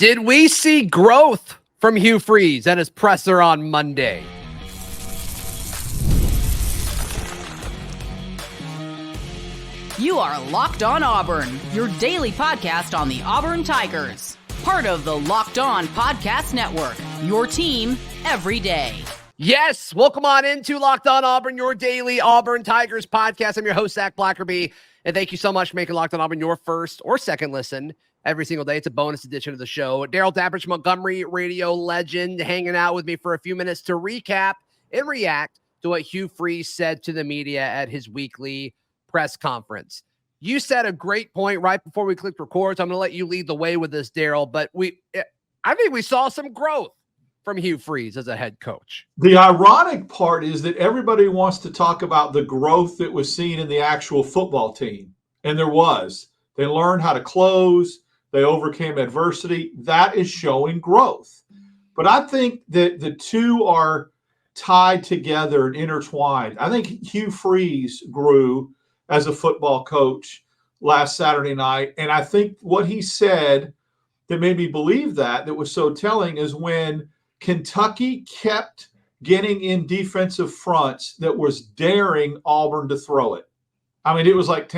Did we see growth from Hugh Freeze at his presser on Monday? You are Locked On Auburn, your daily podcast on the Auburn Tigers. Part of the Locked On Podcast Network, your team every day. Yes, welcome on into Locked On Auburn, your daily Auburn Tigers podcast. I'm your host, Zach Blackerby, and thank you so much for making Locked On Auburn your first or second listen every single day. It's a bonus edition of the show. Daryl Dabbridge, Montgomery radio legend, hanging out with me for a few minutes to recap and react to what Hugh Freeze said to the media at his weekly press conference. You said a great point right before we clicked record, so I'm going to let you lead the way with this, Daryl, but I think we saw some growth from Hugh Freeze as a head coach. The ironic part is that everybody wants to talk about the growth that was seen in the actual football team, and there was. They learned how to close. They overcame adversity. That is showing growth. But I think that the two are tied together and intertwined. I think Hugh Freeze grew as a football coach last Saturday night, and I think what he said that made me believe that was so telling is when Kentucky kept getting in defensive fronts that was daring Auburn to throw it. I mean, it was like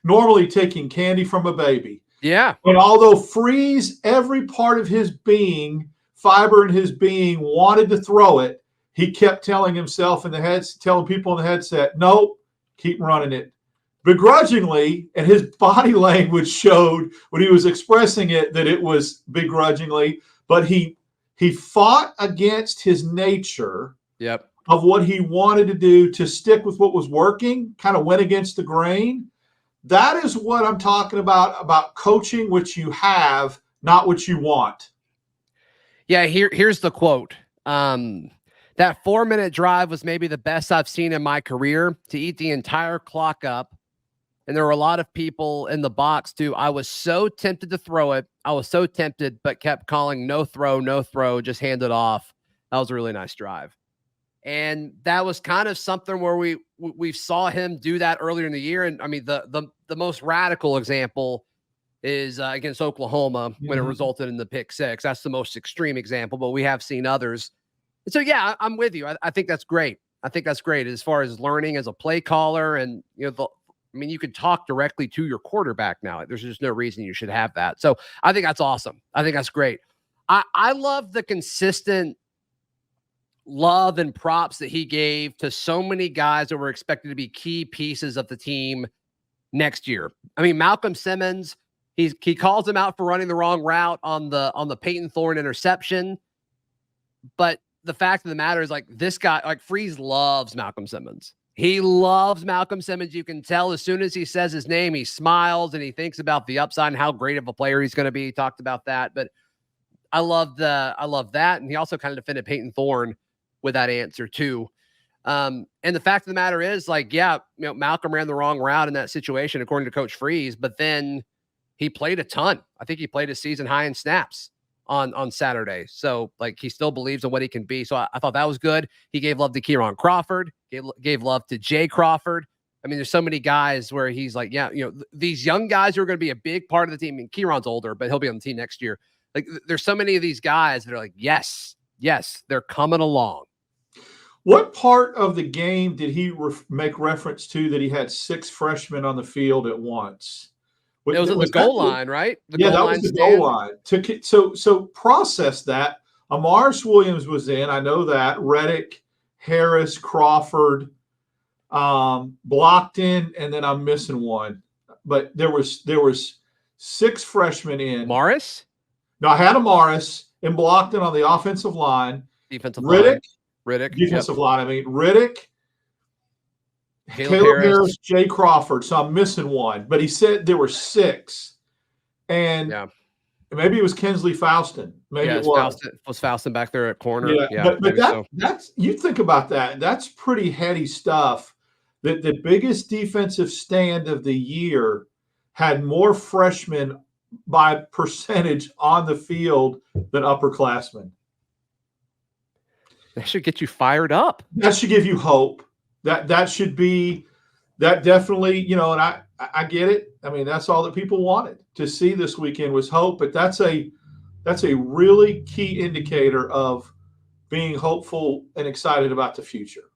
normally taking candy from a baby. Yeah. And although Freeze, every part of his being, fiber in his being, wanted to throw it, he kept telling himself in the heads, telling people in the headset, nope, keep running it. Begrudgingly, and his body language showed when he was expressing it that it was begrudgingly, but he fought against his nature of what he wanted to do to stick with what was working, kind of went against the grain. That is what I'm talking about coaching what you have, not what you want. Yeah, here's the quote. That 4-minute drive was maybe the best I've seen in my career to eat the entire clock up. And there were a lot of people in the box too. I was so tempted to throw it. I was so tempted, but kept calling no throw, just hand it off. That was a really nice drive. And that was kind of something where we saw him do that earlier in the year. And I mean, the most radical example is against Oklahoma when it resulted in the pick six. That's the most extreme example, but we have seen others. And so, yeah, I'm with you. I think that's great. I think that's great as far as learning as a play caller. And, you know, you could talk directly to your quarterback now. There's just no reason you should have that. So I think that's awesome. I think that's great. I love the consistent love and props that he gave to so many guys that were expected to be key pieces of the team next year. I mean, Malcolm Simmons, he calls him out for running the wrong route on the Peyton Thorne interception. But the fact of the matter is, like, this guy, like, Freeze loves Malcolm Simmons. He loves Malcolm Simmons. You can tell as soon as he says his name, he smiles and he thinks about the upside and how great of a player he's going to be. He talked about that, but I love that. And he also kind of defended Peyton Thorne with that answer too. And the fact of the matter is, like, yeah, you know, Malcolm ran the wrong route in that situation, according to Coach Freeze, but then he played a ton. I think he played a season high in snaps on Saturday. So, like, he still believes in what he can be. So I thought that was good. He gave love to Keyron Crawford, gave love to Jay Crawford. I mean, there's so many guys where he's like, yeah, you know, these young guys are going to be a big part of the team. I mean, Keyron's older, but he'll be on the team next year. Like, there's so many of these guys that are like, yes, they're coming along. What part of the game did he make reference to that he had 6 freshmen on the field at once? It was at the goal line, right? That was the goal line. So process that. Amaris Williams was in. I know that. Reddick, Harris, Crawford, blocked in, and then I'm missing one. But there was 6 freshmen in. Morris? No, I had Amaris and blocked in on the offensive line. Defensive line. Riddick. Defensive line. I mean, Riddick, Caleb Harris, Jay Crawford. So I'm missing one. But he said there were 6. And maybe it was Kinsley Faustin. Maybe it was. Was Faustin back there at corner? Yeah. But that's you think about that. That's pretty heady stuff. That the biggest defensive stand of the year had more freshmen by percentage on the field than upperclassmen. That should get you fired up. That should give you hope. That should be that definitely, you know, and I get it. I mean, that's all that people wanted to see this weekend was hope, but that's a that's a really key indicator of being hopeful and excited about the future.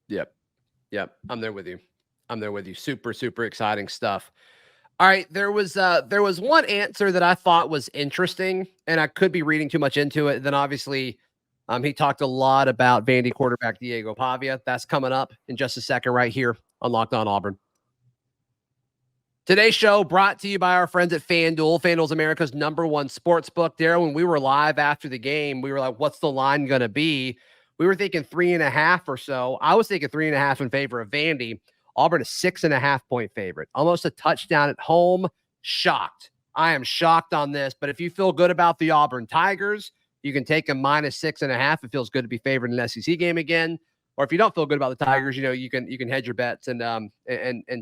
Yep. I'm there with you. Super, super exciting stuff. All right. There was one answer that I thought was interesting, and I could be reading too much into it. Then obviously he talked a lot about Vandy quarterback Diego Pavia. That's coming up in just a second right here on Locked On Auburn. Today's show brought to you by our friends at FanDuel. FanDuel's America's #1 sports book. Darryl, when we were live after the game, we were like, what's the line going to be? We were thinking 3.5 or so. I was thinking 3.5 in favor of Vandy. Auburn is 6.5-point favorite. Almost a touchdown at home. Shocked. I am shocked on this. But if you feel good about the Auburn Tigers, you can take them -6.5. It feels good to be favored in an SEC game again. Or if you don't feel good about the Tigers, you can hedge your bets and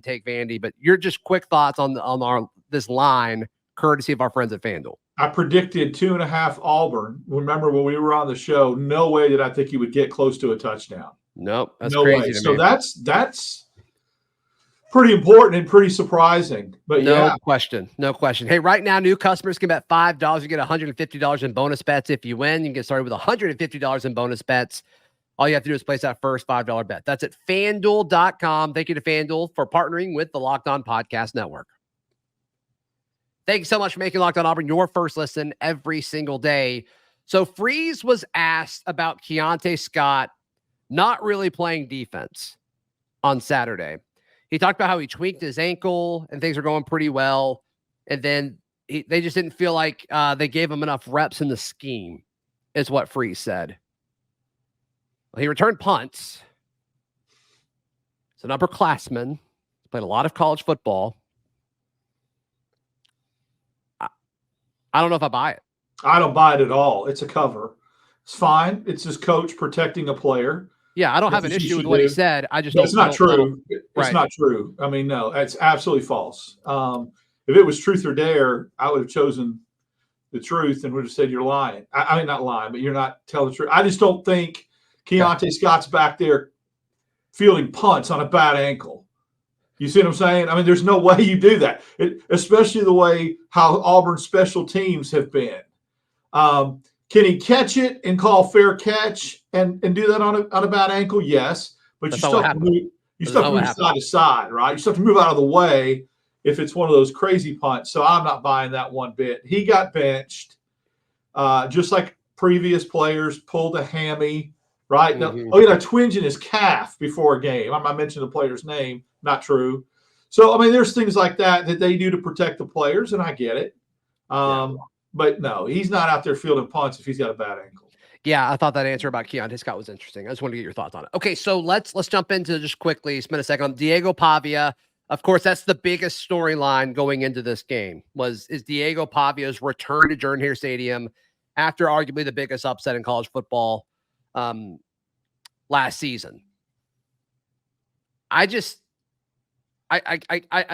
take Vandy. But your just quick thoughts on this line, courtesy of our friends at FanDuel. I predicted 2.5 Auburn. Remember when we were on the show? No way did I think he would get close to a touchdown. Nope, that's no crazy. Way. To so me. that's pretty important and pretty surprising. But no yeah, question. Hey, right now, new customers can bet $5. You get $150 in bonus bets if you win. You can get started with $150 in bonus bets. All you have to do is place that first $5 bet. That's at FanDuel.com. Thank you to FanDuel for partnering with the Locked On Podcast Network. Thank you so much for making Locked On Auburn your first listen every single day. So Freeze was asked about Keonte Scott not really playing defense on Saturday. He talked about how he tweaked his ankle and things are going pretty well. And then they just didn't feel like they gave him enough reps in the scheme, is what Freeze said. Well, he returned punts. He's an upperclassman. He's played a lot of college football. I don't know if I buy it. I don't buy it at all. It's a cover. It's fine. It's his coach protecting a player. Yeah, I don't have an issue with what he said. I just don't. It's not true. It's not true. I mean, no, it's absolutely false. If it was truth or dare, I would have chosen the truth and would have said you're lying. I mean, not lying, but you're not telling the truth. I just don't think Keonte Scott's back there fielding punts on a bad ankle. You see what I'm saying? I mean, there's no way you do that, especially the way how Auburn special teams have been. Can he catch it and call fair catch and do that on a bad ankle? Yes, but you still have to move side to side, right? You still have to move out of the way if it's one of those crazy punts. So I'm not buying that one bit. He got benched, just like previous players pulled a hammy, right? Mm-hmm. Now, he had a twinge in his calf before a game. I mentioned the player's name. Not true. So, I mean, there's things like that they do to protect the players, and I get it. But no, he's not out there fielding punts if he's got a bad ankle. Yeah, I thought that answer about Keonte Scott was interesting. I just want to get your thoughts on it. Okay, so let's jump into just quickly, spend a second on Diego Pavia. Of course, that's the biggest storyline going into this game is Diego Pavia's return to Jordan-Hare Stadium after arguably the biggest upset in college football last season.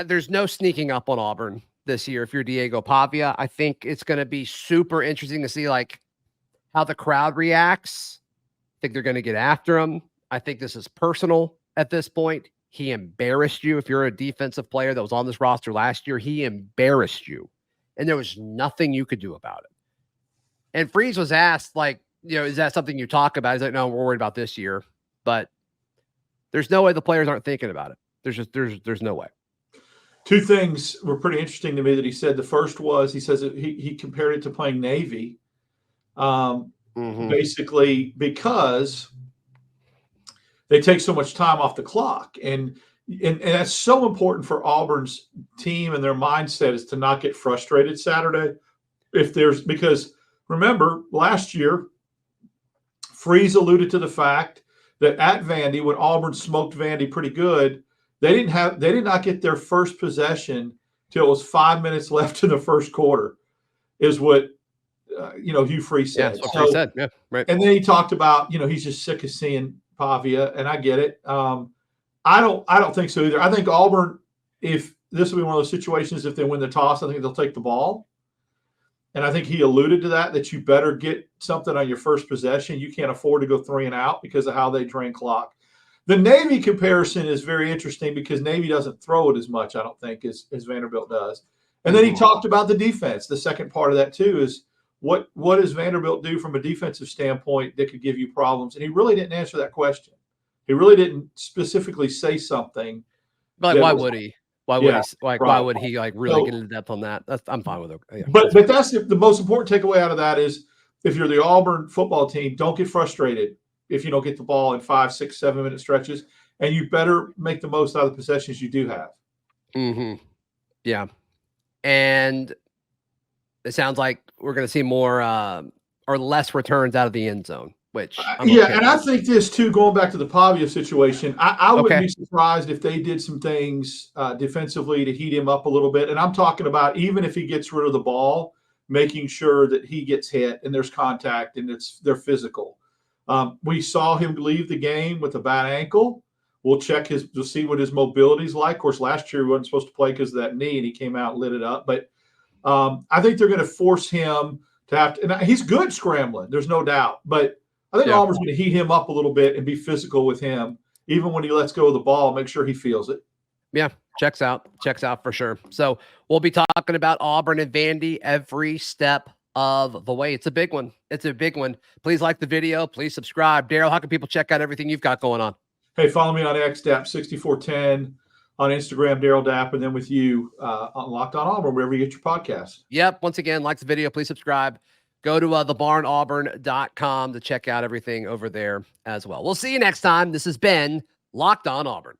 There's no sneaking up on Auburn this year. If you're Diego Pavia, I think it's going to be super interesting to see how the crowd reacts. I think they're going to get after him. I think this is personal at this point. He embarrassed you. If you're a defensive player that was on this roster last year, he embarrassed you, and there was nothing you could do about it. And Freeze was asked, is that something you talk about? He's like, no, we're worried about this year, but there's no way the players aren't thinking about it. There's no way. Two things were pretty interesting to me that he said. The first was he says that he compared it to playing Navy, basically because they take so much time off the clock, and that's so important for Auburn's team and their mindset is to not get frustrated Saturday. Because remember last year, Freeze alluded to the fact that at Vandy, when Auburn smoked Vandy pretty good, they did not get their first possession till it was 5 minutes left in the first quarter, is what Hugh Freeze said. Yeah, that's what Freeze said. Yeah, right. And then he talked about he's just sick of seeing Pavia, and I get it. I don't think so either. I think Auburn, if this will be one of those situations, if they win the toss, I think they'll take the ball. And I think he alluded to that you better get something on your first possession. You can't afford to go 3 and out because of how they drain clock. The Navy comparison is very interesting because Navy doesn't throw it as much, I don't think, as Vanderbilt does. And then he talked about the defense. The second part of that, too, is what does Vanderbilt do from a defensive standpoint that could give you problems? And he really didn't answer that question. He really didn't specifically say something. But why would he? Why would he? Why would he really get into depth on that? I'm fine with it. Yeah, but that's the most important takeaway out of that is, if you're the Auburn football team, don't get frustrated if you don't get the ball in 5, 6, 7 minute stretches, and you better make the most out of the possessions you do have. Mm-hmm. Yeah, and it sounds like we're going to see more or less returns out of the end zone. Which and I think this too. Going back to the Pavia situation, I wouldn't be surprised if they did some things defensively to heat him up a little bit. And I'm talking about even if he gets rid of the ball, making sure that he gets hit and there's contact and they're physical. We saw him leave the game with a bad ankle. We'll see what his mobility is like. Of course, last year he wasn't supposed to play because of that knee, and he came out and lit it up. But I think they're going to force him to have to. And he's good scrambling, there's no doubt. But I think Auburn's going to heat him up a little bit and be physical with him, even when he lets go of the ball. Make sure he feels it. Yeah, checks out for sure. So we'll be talking about Auburn and Vandy every step of the way. It's a big one. Please like the video. Please subscribe. Daryl, how can people check out everything you've got going on? Hey, follow me on X, DAP6410, on Instagram, Daryl Dapp, and then with you on Locked On Auburn, wherever you get your podcasts. Yep. Once again, like the video. Please subscribe. Go to thebarnauburn.com to check out everything over there as well. We'll see you next time. This has been Locked On Auburn.